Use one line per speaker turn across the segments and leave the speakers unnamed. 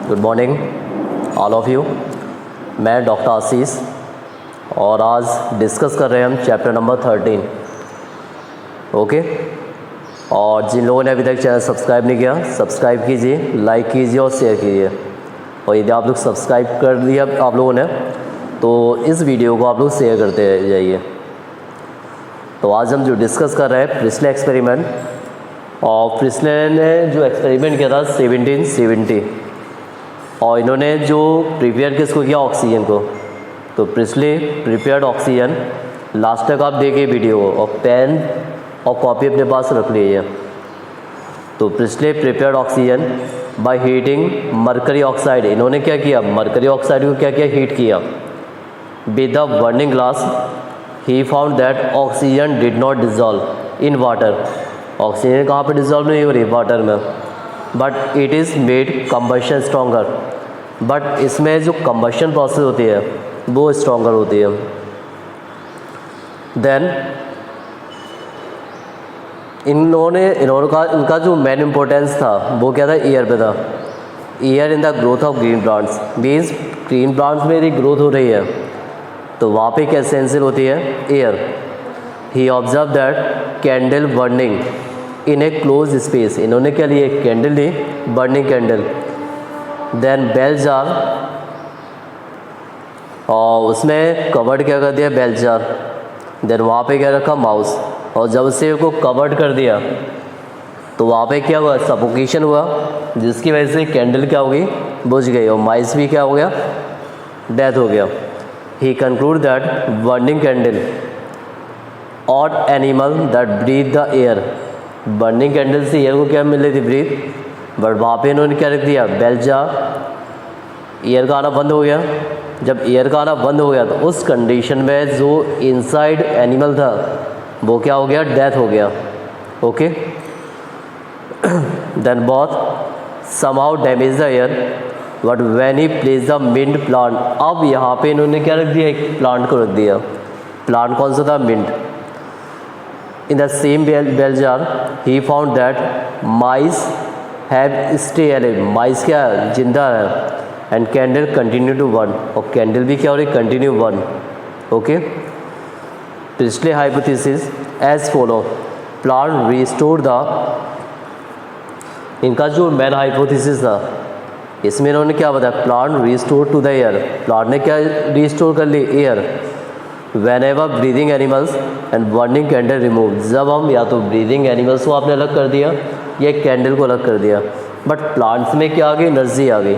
Good morning all of you. मैं doctor आशीष और आज डिस्कस कर रहे हैं हम चैप्टर नंबर 13। ओके, और जिन लोगों ने अभी तक चैनल सब्सक्राइब नहीं किया, सब्सक्राइब कीजिए, लाइक कीजिए और शेयर कीजिए। और यदि आप लोग सब्सक्राइब कर लिया आप लोगों ने तो इस वीडियो को आप लोग शेयर करते जाइए। तो आज हम जो डिस्कस कर रहे हैं प्रिस्ले एक्सपेरिमेंट, और प्रिस्ले ने जो एक्सपेरिमेंट किया था 1770, और इन्होंने जो प्रिपेयर किसको किया, ऑक्सीजन को। तो प्रिस्ले प्रिपेयर्ड ऑक्सीजन। लास्ट तक आप देखिए वीडियो को, और पेन और कॉपी अपने पास रख लीजिए। तो Presley prepared oxygen by heating mercury oxide. इन्होंने क्या किया, मरकरी ऑक्साइड को क्या किया, हीट किया with the burning glass. He found that oxygen did not dissolve in water. Oxygen कहाँ पर डिजॉल्व नहीं हो रही, वाटर में, but it is made combustion stronger. But इसमें जो कंबशन प्रोसेस होती है वो स्ट्रॉन्गर होती है। देन इनका जो मेन इम्पोर्टेंस था वो क्या था, एयर पे था। Air in the growth of green plants, means green plants में यदि ग्रोथ हो रही है तो वहाँ पे क्या एसेंशियल होती है, air. He observe that candle burning in a close space. इन्होंने क्या लिए, कैंडल ली, burning candle. Then bell jar, और उसमें कवर्ड क्या कर दिया, बेल जार। देन वहाँ पे क्या रखा, माउस। और जब उसे को कवर्ड कर दिया तो वहाँ पे क्या हुआ, सफोकेशन हुआ, जिसकी वजह से कैंडल क्या हो गई, बुझ गई, और माइस भी क्या हो गया, डेथ हो गया। He conclude that burning candle और animal that breathe the air. Burning candle से एयर को क्या मिल रही थी, ब्रीथ, बट वहाँ पे इन्होंने क्या रख दिया, बेल जार। एयर का आना बंद हो गया। जब एयर का आना बंद हो गया तो उस कंडीशन में जो इनसाइड एनिमल था वो क्या हो गया, डेथ हो गया। Okay, then both somehow damage the air, but when he place the mint plant. अब यहाँ पे इन्होंने क्या रख दिया, एक प्लांट को रख दिया। प्लांट कौन सा था, mint. In the same bell jar, he found that mice have stay alive. Mice क्या है, जिंदा है। And candle continue to burn, और candle भी क्या हो रही, continue burn. Okay? Priestley hypothesis as follow. Plant restored the, इनका जो मेन हाइपोथेसिस था इसमें इन्होंने क्या बताया, plant restore to the air. Plant ने क्या रिस्टोर कर ली, air. Whenever breathing animals and burning candle removed। जब हम या तो ब्रीदिंग एनिमल्स को आपने अलग कर दिया या कैंडल को अलग कर दिया, बट प्लांट्स में क्या आ गई, एनर्जी आ गई।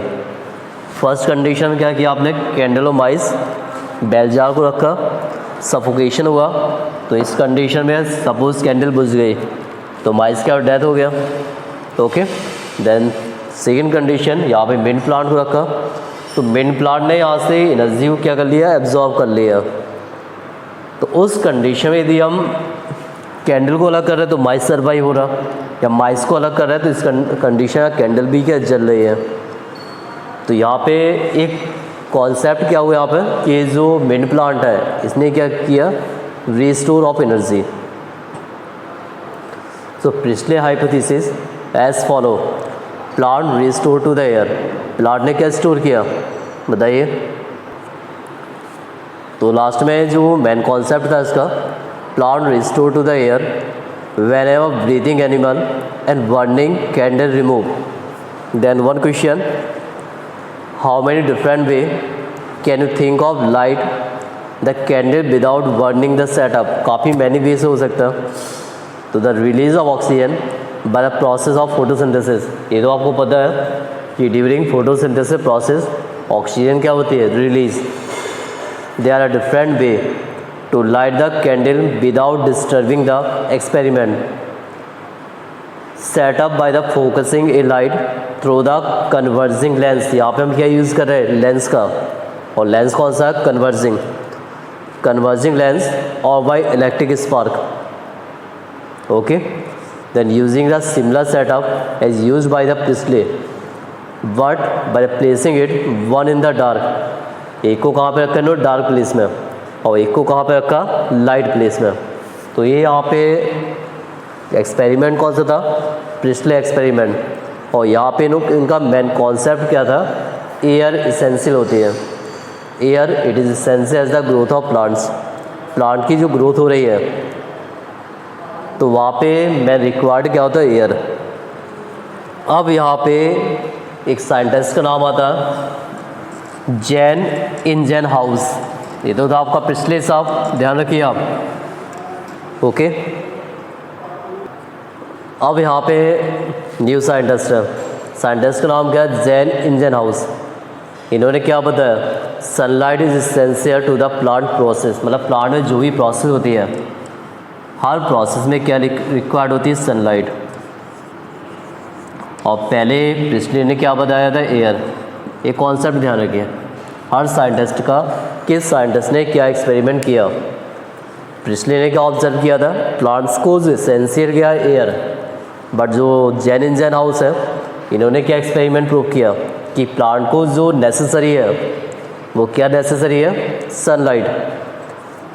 फर्स्ट कंडीशन में क्या किया आपने, कैंडल और माइस, बेल जार को रखा, सफोकेशन हुआ। तो इस कंडीशन में सपोज कैंडल बुझ गई तो माइस क्या, डेथ हो गया। ओके, देन सेकेंड कंडीशन, यहाँ पे मिंट प्लांट को रखा, तो मिंट प्लांट ने यहाँ से एनर्जी को क्या कर लिया, एब्जॉर्ब कर लिया। तो उस कंडीशन में यदि हम कैंडल को अलग कर रहे हैं तो माइस सर्वाइव हो रहा, या माइस को अलग कर रहे हैं तो इस कंडीशन में कैंडल भी क्या जल रही है। तो यहाँ पे एक कॉन्सेप्ट क्या हुआ यहाँ पे कि जो मिंट प्लांट है इसने क्या किया, restore of energy. So Priestley hypothesis as follow. Plant restore to the air. Plant ने क्या स्टोर किया, बताइए। तो लास्ट में जो मेन कॉन्सेप्ट था इसका, plant restore to the air whenever breathing animal and burning candle remove. Then one question, how many different way can you think of light the candle without burning the setup. काफ़ी many way से हो सकता है। तो the release of oxygen by the process of photosynthesis. ये तो आपको पता है कि ड्यूरिंग फोटोसिंथेसिस प्रोसेस ऑक्सीजन क्या होती है, release. There are different way to light the candle without disturbing the experiment. Set up by the focusing a light through the converging lens। यहाँ पे हम क्या यूज़ कर रहे हैं, लेंस का, और लेंस कौन सा है, converging lens, और by electric spark। Okay, then using the similar setup as used by the Priestley, but by placing it one in the dark। एक को कहाँ पे रखा है, डार्क प्लेस में, और एक को कहाँ पे रखा, लाइट प्लेस में। तो ये यहाँ पे एक्सपेरिमेंट कौन सा था, प्रिस्ले एक्सपेरिमेंट। और यहाँ पे इनका मेन कॉन्सेप्ट क्या था, एयर इसेंशियल होती है, air it is essential as the growth of plants, plant की जो ग्रोथ हो रही है तो वहाँ पे मेन रिक्वायर्ड क्या होता है, एयर। अब यहाँ पे एक साइंटिस्ट का नाम आता है जैन इंजनहाउस, ये तो था आपका पिछले साल, ध्यान रखिए आप, ओके। अब यहाँ पे न्यू साइंटिस्ट है, साइंटिस्ट का नाम क्या है, जैन इंजनहाउस। इन्होंने क्या बताया, sunlight is essential to the plant process, मतलब प्लांट में जो भी प्रोसेस होती है, हर प्रोसेस में क्या रिक्वायर्ड होती है, सनलाइट। और पहले पिछले ने क्या बताया था, एयर। एक कॉन्सेप्ट ध्यान रखिए हर साइंटिस्ट का, किस साइंटिस्ट ने क्या एक्सपेरिमेंट किया। पिछले ने क्या ऑब्जर्व किया था, प्लांट्स को जो इसेंशियल क्या है, एयर। बट जो जैन इंजनहाउस है, इन्होंने क्या एक्सपेरिमेंट प्रूव किया कि प्लांट को जो नेसेसरी है वो क्या नेसेसरी है, sunlight.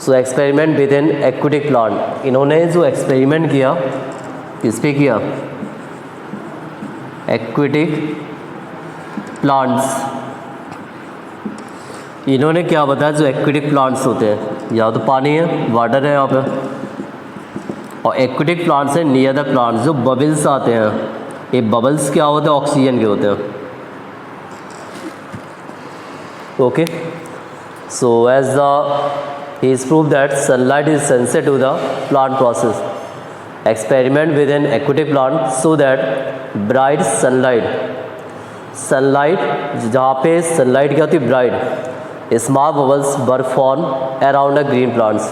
So experiment with in aquatic plant, इन्होंने जो एक्सपेरिमेंट किया किस पे किया, एक्वेटिक प्लांट्स। इन्होंने क्या बताया, जो एक्वेटिक प्लांट्स होते हैं, या तो पानी है, वाटर है यहाँ पे, और एक्वेटिक प्लांट्स है नियर द प्लांट्स, जो बबल्स आते हैं, ये बबल्स क्या होते हैं, ऑक्सीजन के होते हैं, okay. So as the he is proved that sunlight is essential to the plant process. Experiment with an aquatic plant so that bright sunlight जहाँ पे सनलाइट क्या होती है, bright, small bubbles were form around the green plants,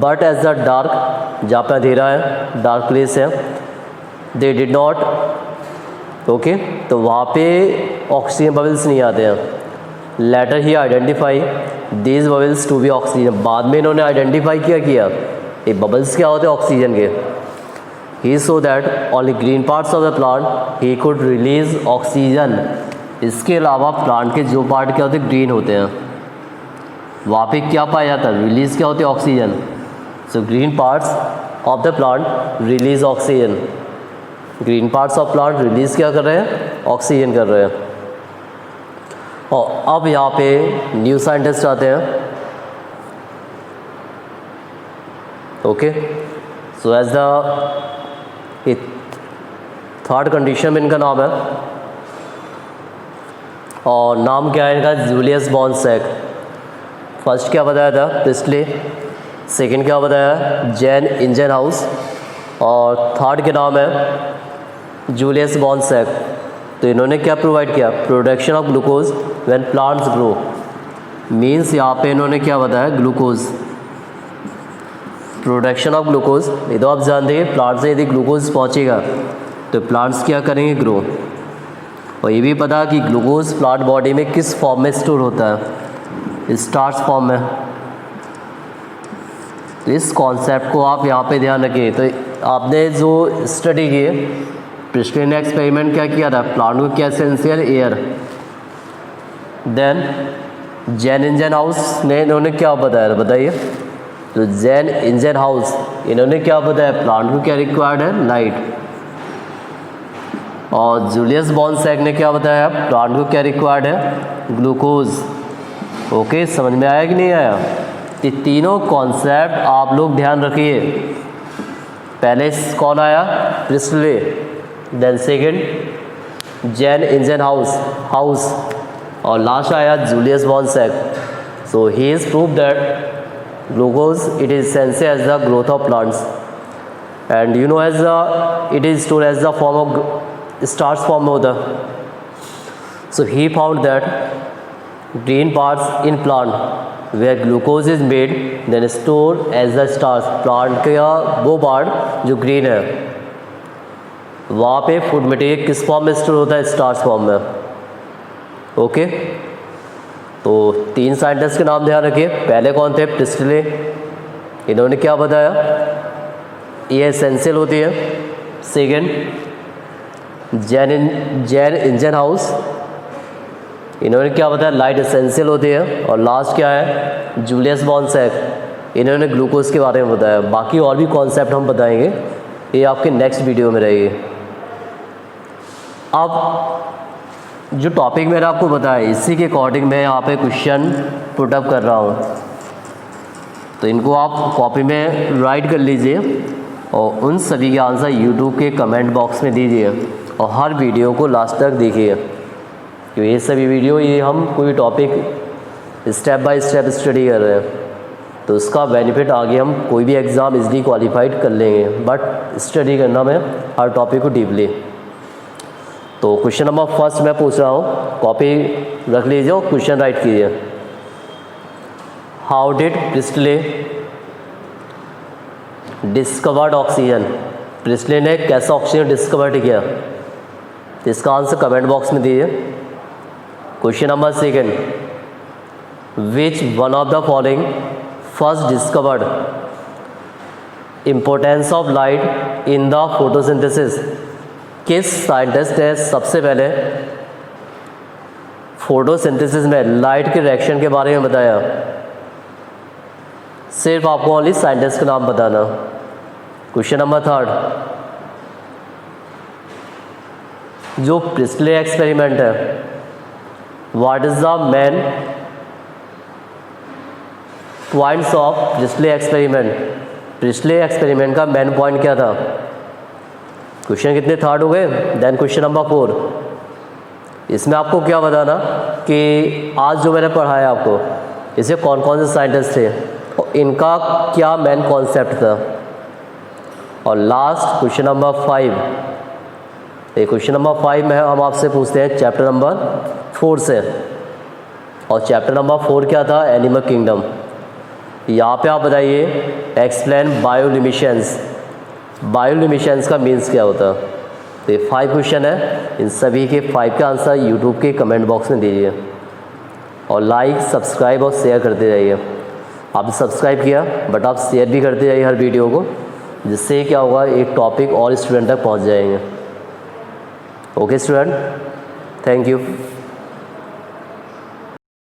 but as the dark, जहाँ पे अंधेरा है, dark place है, दे डिड नॉट, ओके, तो वहाँ पे ऑक्सीजन बबल्स नहीं आते हैं। लेटर ही identify these bubbles to be oxygen, बाद में इन्होंने आइडेंटिफाई किया ये बबल्स क्या होते हैं, ऑक्सीजन के। He saw that only green parts of the plant he could release oxygen, इसके अलावा प्लांट के जो पार्ट क्या होते हैं, ग्रीन होते हैं, वहाँ पे क्या पाया जाता है, रिलीज क्या होती है, oxygen. So green parts of the plant release oxygen, green parts of plant release क्या कर रहे हैं, ऑक्सीजन कर रहे हैं। और अब यहाँ पे न्यू साइंटिस्ट आते हैं, okay. So as the third condition में इनका नाम है, और नाम क्या है इनका, जूलियस बॉन्सेक। फर्स्ट क्या बताया था, प्रिस्टले, सेकंड क्या बताया, जैन इंजनहाउस, और थर्ड के नाम है जूलियस बॉन्सेक। तो इन्होंने क्या प्रोवाइड किया, production of glucose when plants grow, means यहाँ पे इन्होंने क्या बताया, ग्लूकोज, प्रोडक्शन ऑफ ग्लूकोज। ये तो आप जानते हैं प्लांट से यदि ग्लूकोज पहुँचेगा तो प्लांट्स क्या करेंगे, ग्रो। और ये भी पता कि ग्लूकोज प्लांट बॉडी में किस फॉर्म में स्टोर होता है, स्टार्च फॉर्म में। तो इस कॉन्सेप्ट को आप यहाँ पे ध्यान रखिए। तो आपने जो स्टडी की है, प्रिस्टले ने एक्सपेरिमेंट क्या किया था, प्लांट को क्या एसेंशियल, एयर। देन जैन इंजनहाउस ने इन्होंने क्या बताया, बताइए। तो जैन इंजनहाउस इन्होंने क्या बताया, प्लांट को क्या रिक्वायर्ड है, लाइट। और जूलियस बॉन्सेक ने क्या बताया, प्लांट को क्या रिक्वायर्ड है, ग्लूकोज। ओके, समझ में आया कि नहीं आया। ये तीनों कॉन्सेप्ट आप लोग ध्यान रखिए। पहले कौन आया, Priestley, then second Jan Ingenhousz, और लास्ट आया Julius von Sachs. So he is prove that glucose it is essential as the growth of plants, and you know as the it is stored as the form of starch form होता। So he found that green parts in plant where glucose is made then stored as the starch, plant का वो part जो green है वहाँ पे food material किस form में store होता है, स्टार्च फॉर्म में। ओके, तो तीन साइंटिस्ट के नाम ध्यान रखिए। पहले कौन थे, प्रिस्टले, इन्होंने क्या बताया, ये एसेंशियल होती है। सेकंड जैन इंजनहाउस, इन्होंने क्या बताया, लाइट एसेंशियल होती है। और लास्ट क्या है, जूलियस बॉन्सेक, इन्होंने ग्लूकोज के बारे में बताया। बाकी और भी कॉन्सेप्ट हम बताएंगे, ये आपके नेक्स्ट वीडियो में रहेगी। अब जो टॉपिक मैंने आपको बताया इसी के अकॉर्डिंग मैं यहाँ पे क्वेश्चन पुटअप कर रहा हूँ, तो इनको आप कॉपी में राइट कर लीजिए और उन सभी के आंसर यूट्यूब के कमेंट बॉक्स में दीजिए और हर वीडियो को लास्ट तक देखिए, क्योंकि ये सभी वीडियो ये हम कोई topic step by step study कर रहे हैं, तो उसका बेनिफिट आगे हम कोई भी एग्ज़ाम इजली क्वालिफाइड कर लेंगे, बट स्टडी करना मैं हर टॉपिक को डीपली। तो क्वेश्चन नंबर फर्स्ट मैं पूछ रहा हूँ, कॉपी रख लीजिए और क्वेश्चन राइट कीजिए। How did Presley discovered oxygen? Presley ने कैसा ऑक्सीजन डिस्कवर किया? तो इसका आंसर कमेंट बॉक्स में दीजिए। Question number second, which one of the following first discovered importance of light in the photosynthesis? किस साइंटिस्ट ने सबसे पहले फोटोसिंथेसिस में लाइट के रिएक्शन के बारे में बताया? सिर्फ आपको ओनली साइंटिस्ट का नाम बताना। क्वेश्चन नंबर थर्ड, जो प्रिस्टले एक्सपेरिमेंट है, what is the main points of Presley experiment? Presley experiment का मेन पॉइंट क्या था? क्वेश्चन कितने थर्ड हो गए? देन क्वेश्चन नंबर 4, इसमें आपको क्या बताना कि आज जो मैंने पढ़ाया आपको इसे कौन कौन से साइंटिस्ट थे और इनका क्या मेन कॉन्सेप्ट था। और लास्ट क्वेश्चन नंबर 5, ये क्वेश्चन नंबर 5 में हम आपसे पूछते हैं चैप्टर नंबर 4 से, और चैप्टर नंबर 4 क्या था? Animal kingdom. यहाँ पे आप बताइए, एक्सप्लेन बायोल्यूमिनेसेंस। बायोल्यूमिनेसेंस का मीन्स क्या होता है? तो ये 5 क्वेश्चन है, इन सभी के 5 के आंसर यूट्यूब के कमेंट बॉक्स में दीजिए और लाइक, सब्सक्राइब और शेयर करते जाइए। आपने सब्सक्राइब किया बट आप शेयर भी करते जाइए हर वीडियो को, जिससे क्या होगा, एक टॉपिक और स्टूडेंट तक पहुंच जाएंगे। Okay student, thank you.